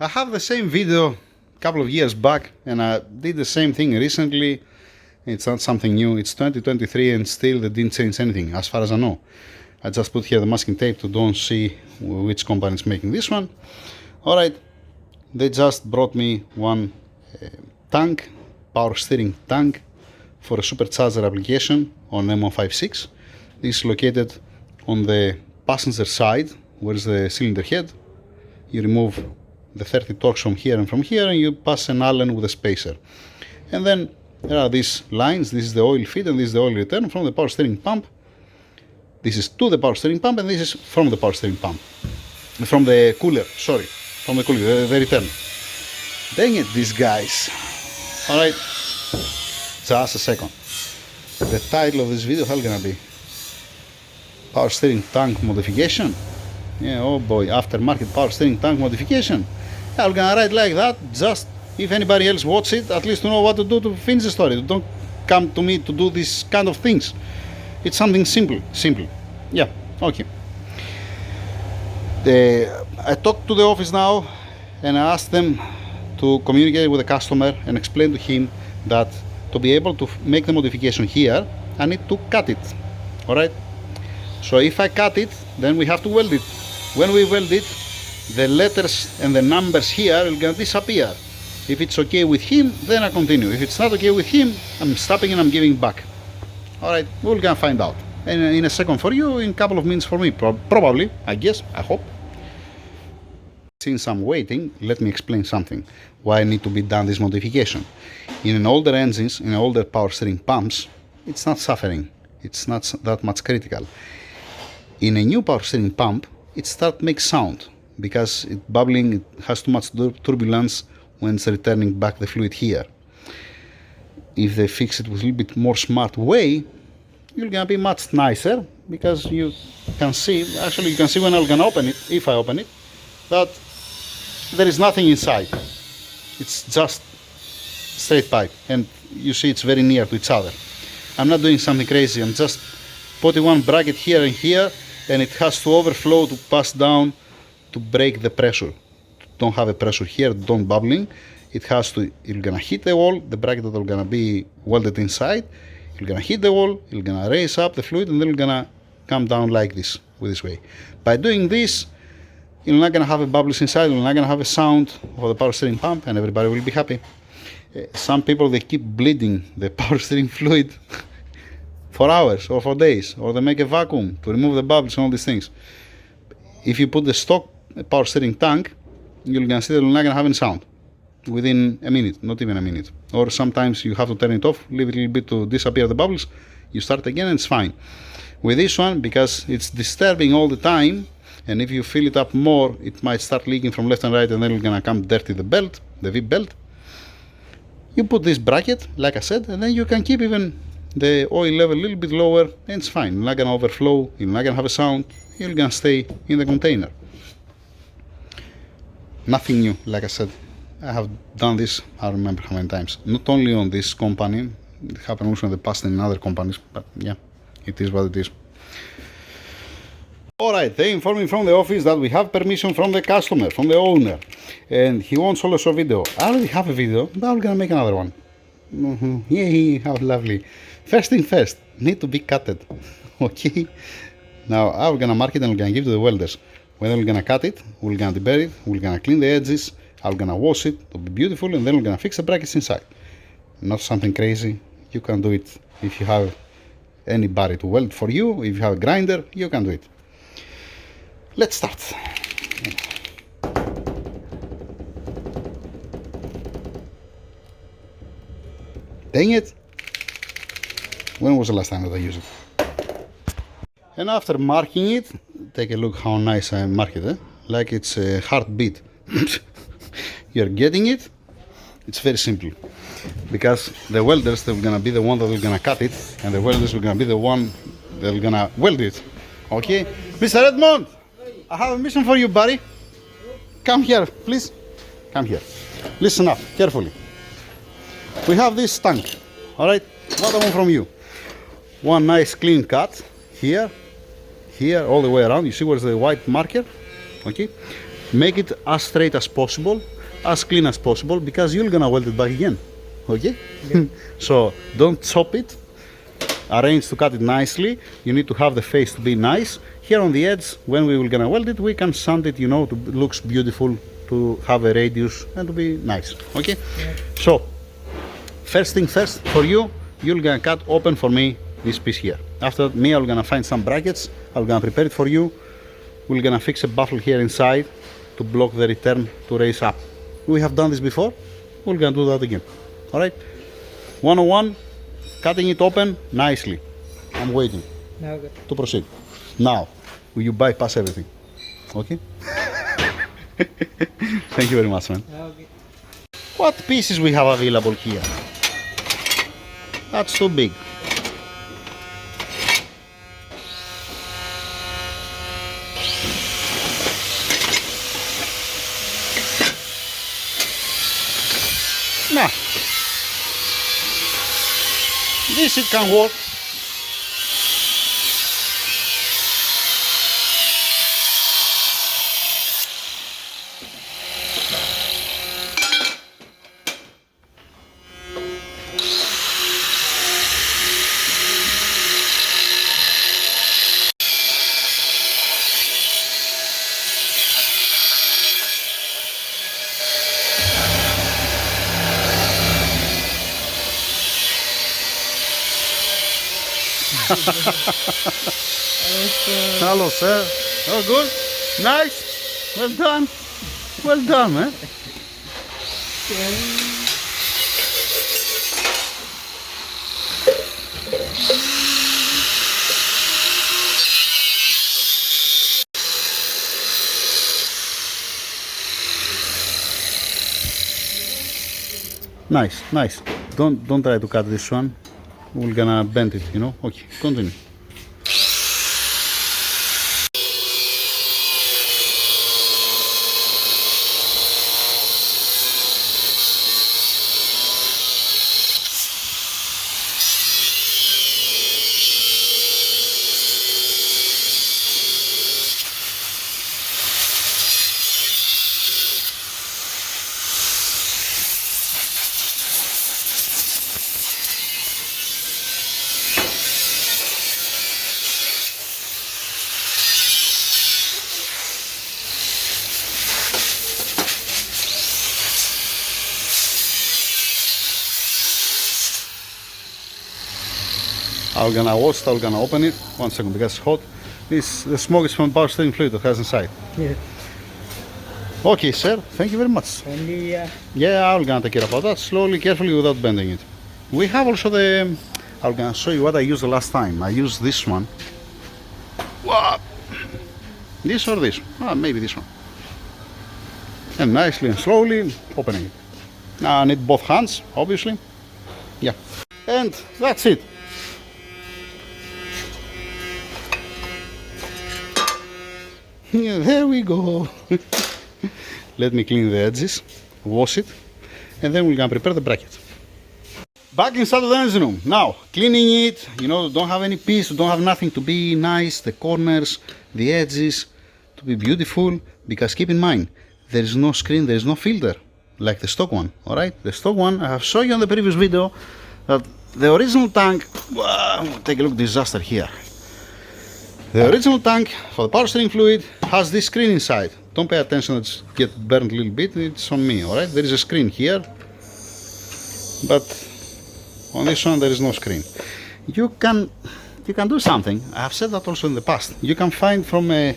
I have the same video a couple of years back, and I did the same thing recently. It's not something new. It's 2023 and still they didn't change anything as far as I know. I just put here the masking tape to don't see which company is making this one. Alright, they just brought me one tank, power steering tank for a supercharger application on M156. This is located on the passenger side, where is the cylinder head. You remove the 30 torques from here and you pass an Allen with a spacer. And then there are these lines. This is the oil feed and this is the oil return from the power steering pump. This is to the power steering pump and this is from the power steering pump. From the cooler, sorry. From the cooler, the return. Dang it, these guys. Alright, just a second. The title of this video, how gonna be? Power steering tank modification? Yeah, oh boy, aftermarket power steering tank modification. I'm gonna write like that, just if anybody else watch it, at least to know what to do to finish the story. Don't come to me to do this kind of things. It's something simple. Yeah, okay. I talked to the office now and I asked them to communicate with the customer and explain to him that to be able to make the modification here, I need to cut it. Alright? So if I cut it, then we have to weld it. When we weld it, the letters and the numbers here will gonna disappear. If it's okay with him, then I continue. If it's not okay with him, I'm stopping and I'm giving back. Alright, we're gonna find out. And in a second for you, in a couple of minutes for me, probably, I guess, I hope. Since I'm waiting, let me explain something. Why I need to be done this modification. In an older engines, in older power steering pumps, it's not suffering. It's not that much critical. In a new power steering pump, it starts to make sound because it's bubbling, it has too much turbulence when it's returning back the fluid here. If they fix it with a little bit more smart way, you're gonna be much nicer because you can see, actually you can see when I'm gonna open it, if I open it, that there is nothing inside. It's just straight pipe and you see it's very near to each other. I'm not doing something crazy, I'm just putting one bracket here and here and it has to overflow to pass down to break the pressure. Don't have a pressure here, don't bubbling. It has to, you're gonna hit the wall, the bracket that will gonna be welded inside, you're gonna hit the wall, you're gonna raise up the fluid and then it's gonna come down like this, with this way. By doing this, you're not gonna have a bubbles inside, you're not gonna have a sound of the power steering pump and everybody will be happy. Some people, they keep bleeding the power steering fluid for hours or for days, or they make a vacuum to remove the bubbles and all these things. If you put the stock power steering tank, you're gonna see that you're not gonna have any sound within a minute, not even a minute. Or sometimes you have to turn it off, leave it a little bit to disappear the bubbles, you start again and it's fine. With this one, because it's disturbing all the time, and if you fill it up more, it might start leaking from left and right and then it's gonna come dirty the belt, the V-belt. You put this bracket, like I said, and then you can keep even the oil level a little bit lower and it's fine. You're not gonna overflow, you're not gonna have a sound, you're gonna stay in the container. Nothing new, like I said. I have done this, I don't remember how many times. Not only on this company, it happened also in the past in other companies, but yeah, it is what it is. Alright, they informed me from the office that we have permission from the customer, from the owner, and he wants also a video. I already have a video, but I'm gonna make another one. Yay, how lovely. First thing first, need to be cutted. Okay? Now, I'm gonna mark it and I'm gonna give it to the welders. When we're gonna cut it, we're gonna deburr it, we're gonna clean the edges, I'm gonna wash it to be beautiful, and then we're gonna fix the brackets inside. Not something crazy. You can do it if you have anybody to weld for you. If you have a grinder, you can do it. Let's start. Dang it! When was the last time that I used it? And after marking it, take a look how nice I marked it, eh? Like it's a heartbeat. You're getting it? It's very simple. Because the welders, they're gonna be the one that are gonna cut it, and the welders are gonna be the one that are gonna weld it. Okay? Mr. Edmond, I have a mission for you, buddy. Come here, please. Come here. Listen up, carefully. We have this tank, alright? What I want from you. One nice clean cut here, here, all the way around. You see where's the white marker? Okay? make it as straight as possible, as clean as possible, because you're gonna weld it back again. Okay? Yeah. So don't chop it. Arrange to cut it nicely. You need to have the face to be nice. Here on the edge, when we will gonna weld it, we can sand it, you know, to looks beautiful, to have a radius and to be nice. Okay? Yeah. So first thing first, for you, you're gonna cut open for me this piece here. After me, I'm gonna find some brackets. I'm gonna prepare it for you. We're gonna fix a baffle here inside to block the return to raise up. We have done this before. We're gonna do that again. All right? 101, cutting it open nicely. I'm waiting Okay. to proceed. Now, will you bypass everything? Okay? Thank you very much, man. Okay. What pieces we have available here? That's too big. Nah. This it can work. Hello, sir. Oh, good. Nice. Well done. Well done, man. Nice, nice. Don't try to cut this one. We're gonna bend it, you know. Okay, continue. I'm gonna wash it, I'm gonna open it. 1 second, because it's hot. The smoke is from power steering fluid that has inside. Yeah. Okay, sir, thank you very much. Only Yeah, I'm gonna take care about that slowly, carefully, without bending it. We have also the... I'm gonna show you what I used the last time. I used this one. What? This or this? Ah, maybe this one. And nicely and slowly opening it. Now I need both hands, obviously. Yeah. And that's it. Yeah, there we go. Let me clean the edges, wash it, and then we're gonna prepare the bracket. Back inside of the engine room. Now, cleaning it, you know, don't have any piece, don't have nothing to be nice, the corners, the edges, to be beautiful, because keep in mind, there is no screen, there is no filter, like the stock one, alright? The stock one, I have shown you on the previous video, that the original tank, wow, take a look, disaster here. The original tank for the power steering fluid has this screen inside. Don't pay attention, it's get burned a little bit, it's on me, alright? There is a screen here, but on this one there is no screen. You can do something. I have said that also in the past. You can find from a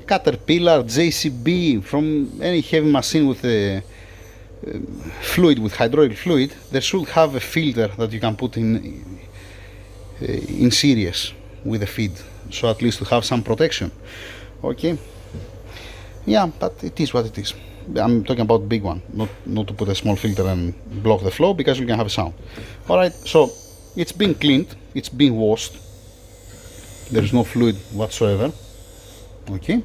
Caterpillar, JCB, from any heavy machine with a fluid, with hydraulic fluid, they should have a filter that you can put in series with the feed, so at least to have some protection. Okay, yeah, but it is what it is. I'm talking about big one, not to put a small filter and block the flow, because you can have a sound. Alright, so it's been cleaned, it's been washed, there is no fluid whatsoever. Okay,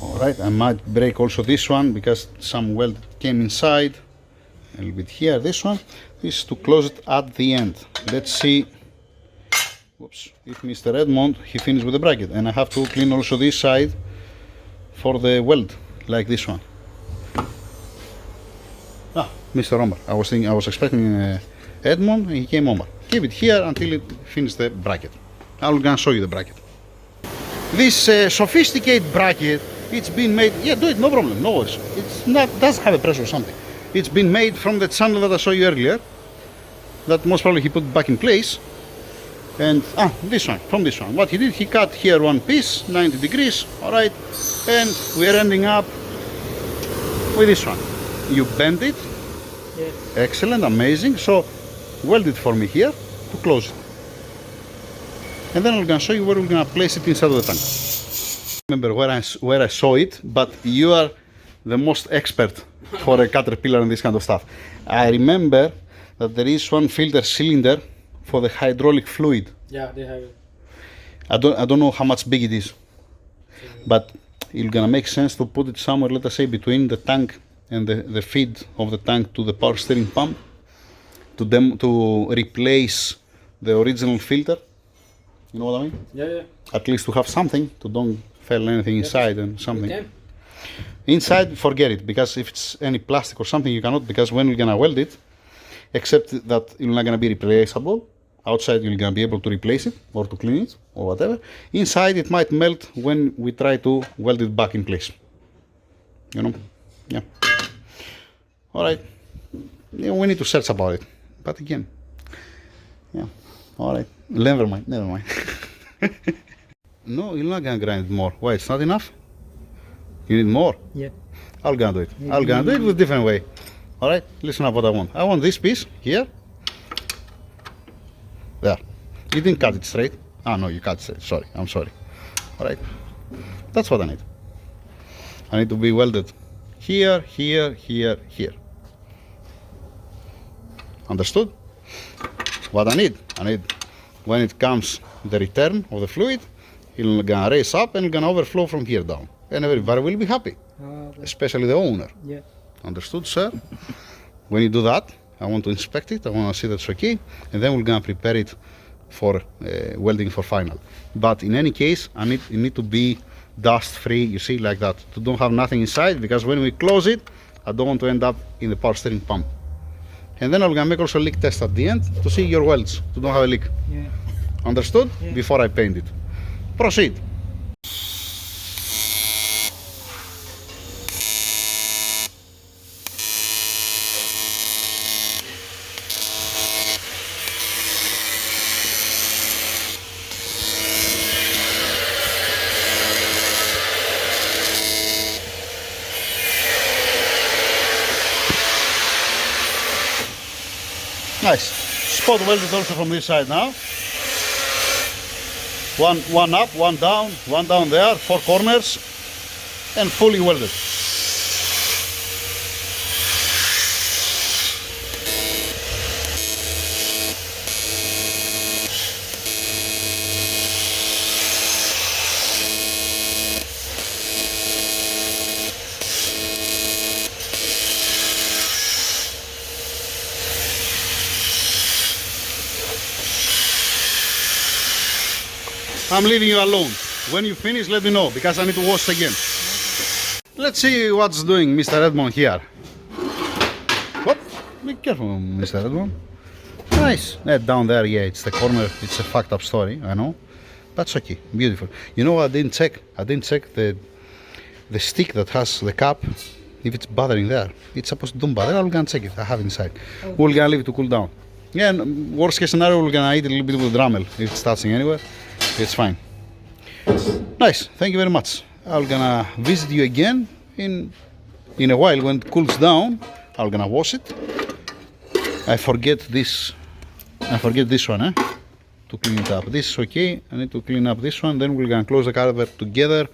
alright, I might break also this one because some weld came inside, a little bit here. This one is to close it at the end. Let's see. Oops, if Mr. Edmond, he finished with the bracket, and I have to clean also this side for the weld, like this one. Ah, Mr. Omar. I was expecting Edmond, and he came Omar. Keep it here until it finishes the bracket. I'm gonna show you the bracket. This sophisticated bracket, it's been made. Yeah, do it, no problem, no worries. It's not doesn't have a pressure or something. It's been made from the channel that I showed you earlier. That most probably he put back in place. And this one, from this one. What he did, he cut here one piece, 90 degrees, alright, and we are ending up with this one. You bend it. Yes. Excellent, amazing. So weld it for me here to close it. And then I'm gonna show you where we're gonna place it inside of the tank. Remember where I saw it, but you are the most expert for a Caterpillar and this kind of stuff. I remember that there is one filter cylinder for the hydraulic fluid. Yeah, they have it. I don't know how much big it is, but it's gonna make sense to put it somewhere, let us say, between the tank and the feed of the tank to the power steering pump to replace the original filter. You know what I mean? Yeah, yeah. At least to have something to don't fail anything inside and something. We can. Inside, forget it, because if it's any plastic or something, you cannot, because when you're gonna weld it, except that it's not gonna be replaceable. Outside, you're gonna be able to replace it or to clean it or whatever. Inside, it might melt when we try to weld it back in place. You know? Yeah. All right. Yeah, we need to search about it. But again, yeah. All right. Never mind. Never mind. No, you're not gonna grind it more. Why? It's not enough. You need more. Yeah. I'll gonna do it. I'll gonna do it with a different way. All right. Listen up. What I want. I want this piece here. There. You didn't cut it straight. Ah, no, you cut it straight. Sorry. I'm sorry. All right. That's what I need. I need to be welded here, here, here, here. Understood? What I need when it comes the return of the fluid, it's gonna raise up and it's gonna overflow from here down. And everybody will be happy, especially the owner. Yeah. Understood, sir? When you do that, I want to inspect it, I want to see that's okay, and then we're gonna prepare it for welding for final. But in any case, it need to be dust free, you see, like that, to don't have nothing inside, because when we close it, I don't want to end up in the power steering pump. And then I'm gonna make also a leak test at the end to see your welds, to don't have a leak. Yeah. Understood? Yeah. Before I paint it. Proceed. Nice. Spot welded also from this side now. One up, one down there, 4 corners, and fully welded. I'm leaving you alone. When you finish, let me know, because I need to wash again. Let's see what's doing Mr. Edmond here. What? Be careful, Mr. Edmond. Nice. Down there, yeah, it's the corner. It's a fucked up story, I know. That's okay. Beautiful. You know what I didn't check? I didn't check the stick that has the cap, if it's bothering there. It's supposed to don't bother. I'm gonna check it. I have inside. Okay. We're gonna leave it to cool down. Yeah, and worst case scenario, we're gonna eat a little bit with Dremel. If it's touching anywhere, it's fine. Nice. Thank you very much. I'm gonna visit you again in a while when it cools down. I'm gonna wash it. I forget this one, to clean it up. This is okay. I need to clean up this one. Then we're gonna close the carver together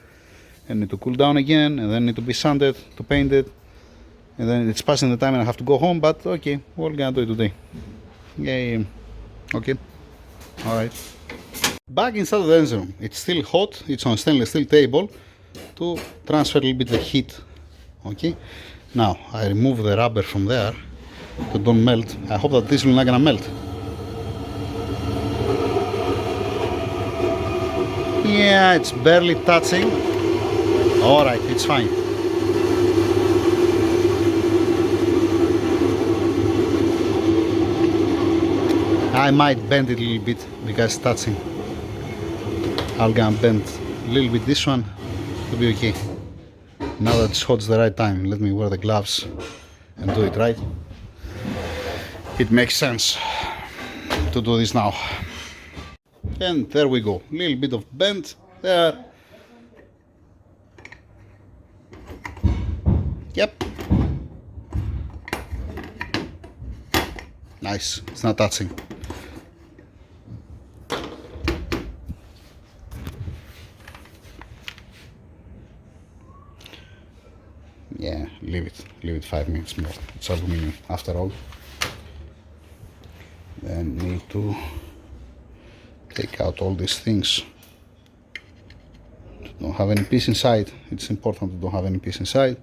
and need to cool down again, and then need to be sanded to paint it. And then it's passing the time and I have to go home, but okay, we're gonna do it today. Yay. Okay. Alright. Back inside of the engine room. It's still hot, it's on stainless steel table to transfer a little bit the heat. Okay. Now I remove the rubber from there to don't melt. I hope that this will not gonna melt. Yeah, it's barely touching. Alright, it's fine. I might bend it a little bit because it's touching. I'm gonna bend a little bit this one to be okay. Now that it's hot, it's the right time. Let me wear the gloves and do it right. It makes sense to do this now. And there we go. A little bit of bend there. Yep. Nice. It's not touching. Yeah, leave it 5 minutes more. It's aluminum after all. Then need to take out all these things. Don't have any piece inside. It's important to don't have any piece inside.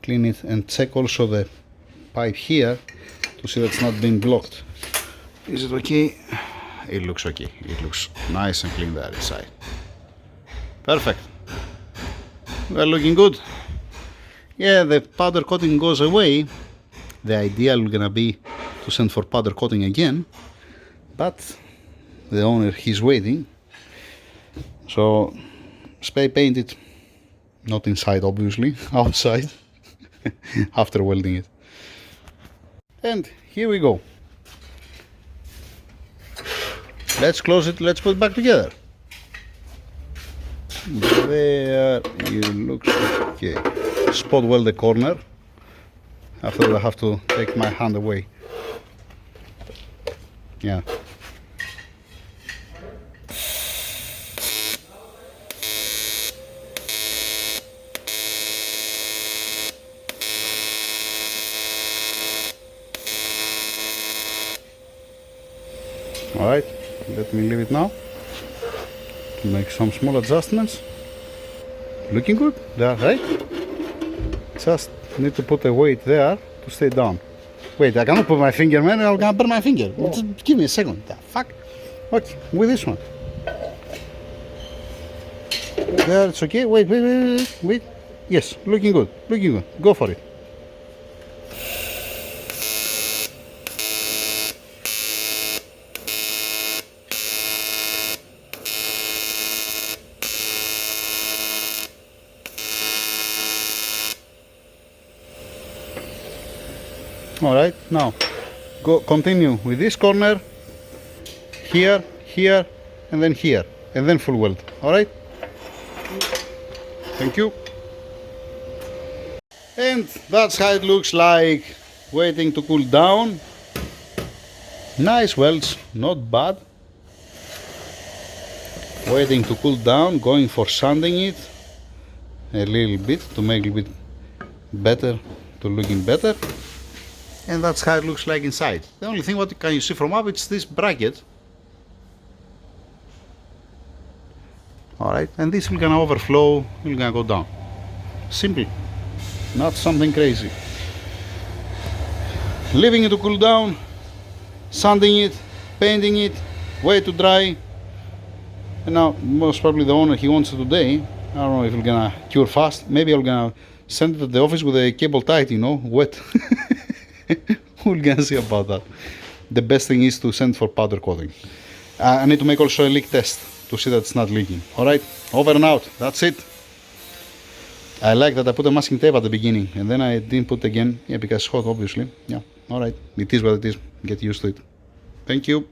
Clean it and check also the pipe here to see that it's not being blocked. Is it okay? It looks okay. It looks nice and clean there inside. Perfect. We're looking good. Yeah, the powder coating goes away. The ideal gonna be to send for powder coating again, but the owner, he's waiting. So spray paint it, not inside obviously, outside, after welding it. And here we go. Let's close it, let's put it back together. There, it looks okay. Spot weld the corner. After that I have to take my hand away. Yeah. Alright, let me leave it now to make some small adjustments. Looking good there, right? Just need to put a weight there to stay down. Wait, I cannot put my finger, man, I'm gonna burn my finger. Just give me a second. The fuck? Okay, with this one. There, it's okay. Wait. Yes, looking good, looking good. Go for it. Alright, now continue with this corner, here, and then full weld. Alright? Thank you. And that's how it looks like, waiting to cool down. Nice welds, not bad. Waiting to cool down, going for sanding it a little bit to make it a bit better, to looking better. And that's how it looks like inside. The only thing what can you see from up, it's this bracket. Alright, and this is gonna overflow, it's gonna go down. Simple, not something crazy. Leaving it to cool down, sanding it, painting it, wait to dry. And now most probably the owner, he wants it today. I don't know if it's gonna cure fast. Maybe I'm gonna send it to the office with a cable tied, you know, wet. We're gonna see about that. The best thing is to send for powder coating. I need to make also a leak test to see that it's not leaking. Alright, over and out. That's it. I like that I put a masking tape at the beginning and then I didn't put again. Yeah, because it's hot obviously. Yeah, alright. It is what it is. Get used to it. Thank you.